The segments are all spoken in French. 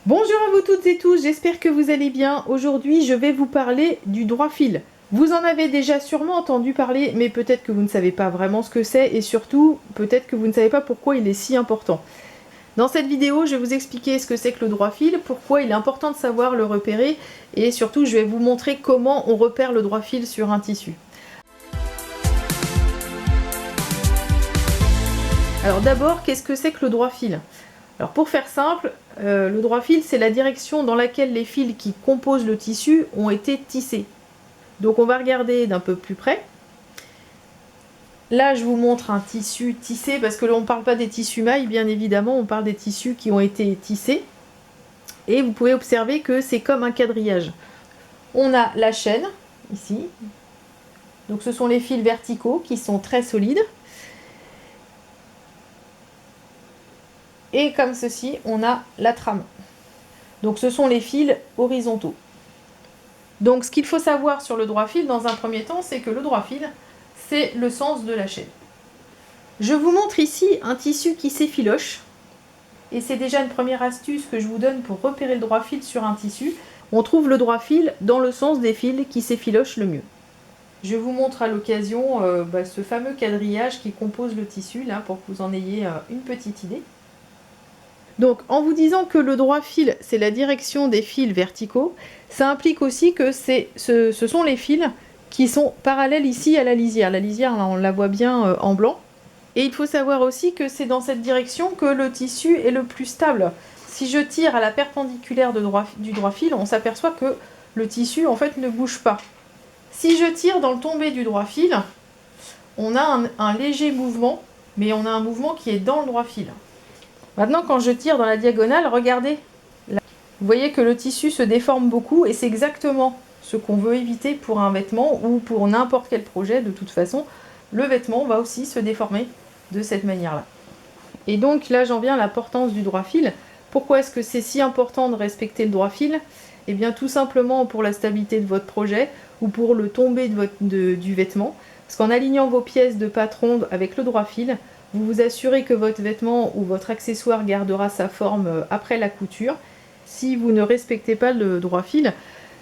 Bonjour à vous toutes et tous, j'espère que vous allez bien. Aujourd'hui, je vais vous parler du droit fil. Vous en avez déjà sûrement entendu parler, mais peut-être que vous ne savez pas vraiment ce que c'est et surtout, peut-être que vous ne savez pas pourquoi il est si important. Dans cette vidéo, je vais vous expliquer ce que c'est que le droit fil, pourquoi il est important de savoir le repérer et surtout, je vais vous montrer comment on repère le droit fil sur un tissu. Alors d'abord, qu'est-ce que c'est que le droit fil ? Alors pour faire simple, le droit fil, c'est la direction dans laquelle les fils qui composent le tissu ont été tissés. Donc on va regarder d'un peu plus près. Là, je vous montre un tissu tissé, parce que là, on ne parle pas des tissus mailles, bien évidemment, on parle des tissus qui ont été tissés. Et vous pouvez observer que c'est comme un quadrillage. On a la chaîne, ici. Donc ce sont les fils verticaux qui sont très solides. Et comme ceci, on a la trame. Donc ce sont les fils horizontaux. Donc ce qu'il faut savoir sur le droit fil dans un premier temps, c'est que le droit fil, c'est le sens de la chaîne. Je vous montre ici un tissu qui s'effiloche. Et c'est déjà une première astuce que je vous donne pour repérer le droit fil sur un tissu. On trouve le droit fil dans le sens des fils qui s'effilochent le mieux. Je vous montre à l'occasion ce fameux quadrillage qui compose le tissu, là, pour que vous en ayez une petite idée. Donc en vous disant que le droit fil, c'est la direction des fils verticaux, ça implique aussi que ce sont les fils qui sont parallèles ici à la lisière. La lisière, là, on la voit bien en blanc. Et il faut savoir aussi que c'est dans cette direction que le tissu est le plus stable. Si je tire à la perpendiculaire du droit fil, on s'aperçoit que le tissu en fait ne bouge pas. Si je tire dans le tombé du droit fil, on a un léger mouvement, mais on a un mouvement qui est dans le droit fil. Maintenant, quand je tire dans la diagonale, regardez. Là. Vous voyez que le tissu se déforme beaucoup et c'est exactement ce qu'on veut éviter pour un vêtement ou pour n'importe quel projet. De toute façon, le vêtement va aussi se déformer de cette manière-là. Et donc là, j'en viens à l'importance du droit fil. Pourquoi est-ce que c'est si important de respecter le droit fil ? Eh bien, tout simplement pour la stabilité de votre projet ou pour le tombé du vêtement. Parce qu'en alignant vos pièces de patron avec le droit fil, vous vous assurez que votre vêtement ou votre accessoire gardera sa forme après la couture. Si vous ne respectez pas le droit fil,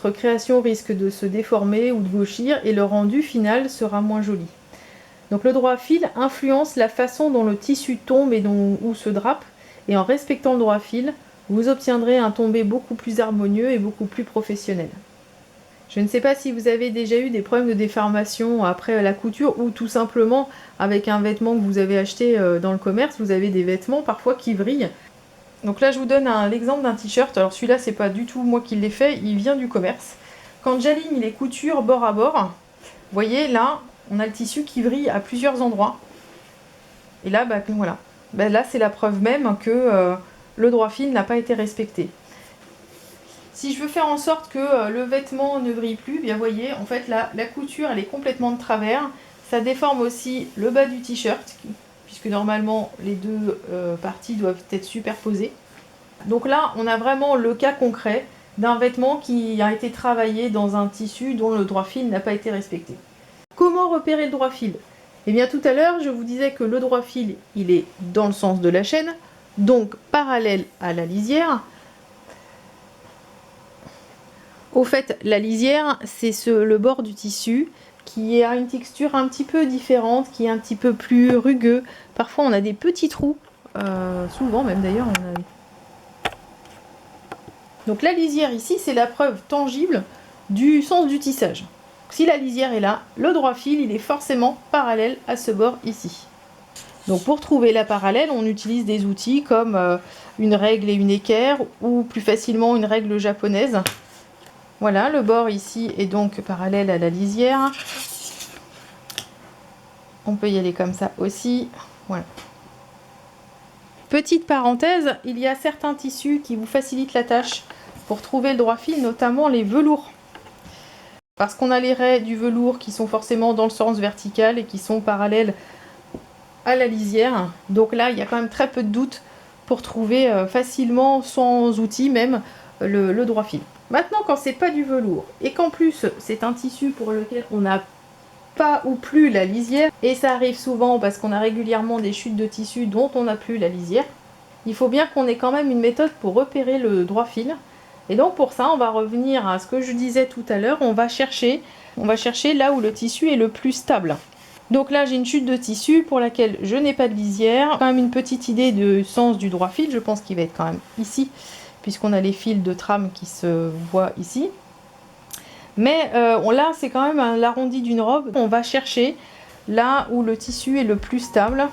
votre création risque de se déformer ou de gauchir et le rendu final sera moins joli. Donc le droit fil influence la façon dont le tissu tombe et où se drape. Et en respectant le droit fil, vous obtiendrez un tombé beaucoup plus harmonieux et beaucoup plus professionnel. Je ne sais pas si vous avez déjà eu des problèmes de déformation après la couture ou tout simplement avec un vêtement que vous avez acheté dans le commerce, vous avez des vêtements parfois qui vrillent. Donc là je vous donne l'exemple d'un t-shirt, alors celui-là c'est pas du tout moi qui l'ai fait, il vient du commerce. Quand j'aligne les coutures bord à bord, vous voyez là on a le tissu qui vrille à plusieurs endroits. Et là voilà, là c'est la preuve même que le droit fil n'a pas été respecté. Si je veux faire en sorte que le vêtement ne vrille plus, bien voyez, en fait la couture elle est complètement de travers. Ça déforme aussi le bas du t-shirt, puisque normalement les deux parties doivent être superposées. Donc là, on a vraiment le cas concret d'un vêtement qui a été travaillé dans un tissu dont le droit fil n'a pas été respecté. Comment repérer le droit fil ? Eh bien tout à l'heure, je vous disais que le droit fil, il est dans le sens de la chaîne, donc parallèle à la lisière. Au fait, la lisière, c'est le bord du tissu qui a une texture un petit peu différente, qui est un petit peu plus rugueux. Parfois, on a des petits trous, souvent même d'ailleurs. Donc la lisière ici, c'est la preuve tangible du sens du tissage. Si la lisière est là, le droit fil, il est forcément parallèle à ce bord ici. Donc pour trouver la parallèle, on utilise des outils comme une règle et une équerre, ou plus facilement une règle japonaise. Voilà, le bord ici est donc parallèle à la lisière. On peut y aller comme ça aussi. Voilà. Petite parenthèse, il y a certains tissus qui vous facilitent la tâche pour trouver le droit fil, notamment les velours. Parce qu'on a les raies du velours qui sont forcément dans le sens vertical et qui sont parallèles à la lisière. Donc là, il y a quand même très peu de doute pour trouver facilement, sans outils même, le droit fil. Maintenant, quand c'est pas du velours et qu'en plus c'est un tissu pour lequel on n'a pas ou plus la lisière, et ça arrive souvent parce qu'on a régulièrement des chutes de tissu dont on n'a plus la lisière, il faut bien qu'on ait quand même une méthode pour repérer le droit fil. Et donc pour ça, on va revenir à ce que je disais tout à l'heure, on va chercher là où le tissu est le plus stable. Donc là, j'ai une chute de tissu pour laquelle je n'ai pas de lisière. Quand même une petite idée du sens du droit fil, je pense qu'il va être quand même ici, puisqu'on a les fils de trame qui se voient ici. Mais là, c'est quand même l'arrondi d'une robe. On va chercher là où le tissu est le plus stable.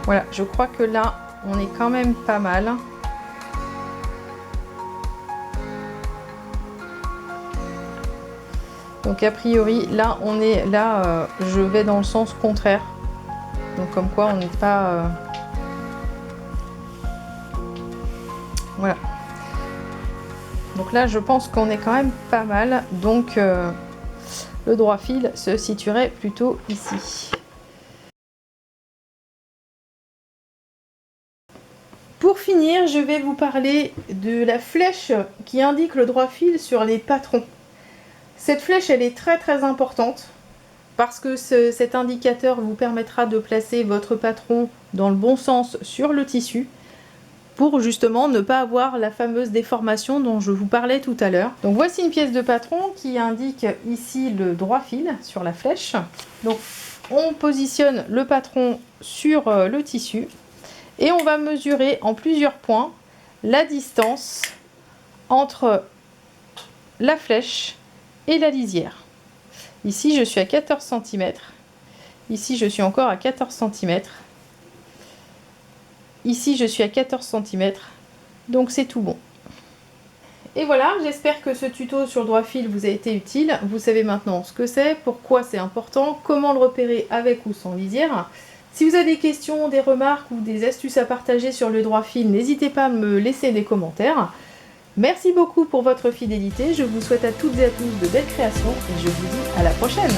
Voilà, je crois que là, on est quand même pas mal. Donc a priori, là, je vais dans le sens contraire. Donc comme quoi, on n'est pas... Voilà. Donc là, je pense qu'on est quand même pas mal. Donc le droit fil se situerait plutôt ici. Pour finir, je vais vous parler de la flèche qui indique le droit fil sur les patrons. Cette flèche, elle est très très importante parce que cet indicateur vous permettra de placer votre patron dans le bon sens sur le tissu pour justement ne pas avoir la fameuse déformation dont je vous parlais tout à l'heure. Donc voici une pièce de patron qui indique ici le droit fil sur la flèche. Donc on positionne le patron sur le tissu. Et on va mesurer en plusieurs points la distance entre la flèche et la lisière. Ici, je suis à 14 cm. Ici, je suis encore à 14 cm. Ici, je suis à 14 cm. Donc, c'est tout bon. Et voilà, j'espère que ce tuto sur le droit fil vous a été utile. Vous savez maintenant ce que c'est, pourquoi c'est important, comment le repérer avec ou sans lisière. Si vous avez des questions, des remarques ou des astuces à partager sur le droit fil, n'hésitez pas à me laisser des commentaires. Merci beaucoup pour votre fidélité, je vous souhaite à toutes et à tous de belles créations et je vous dis à la prochaine.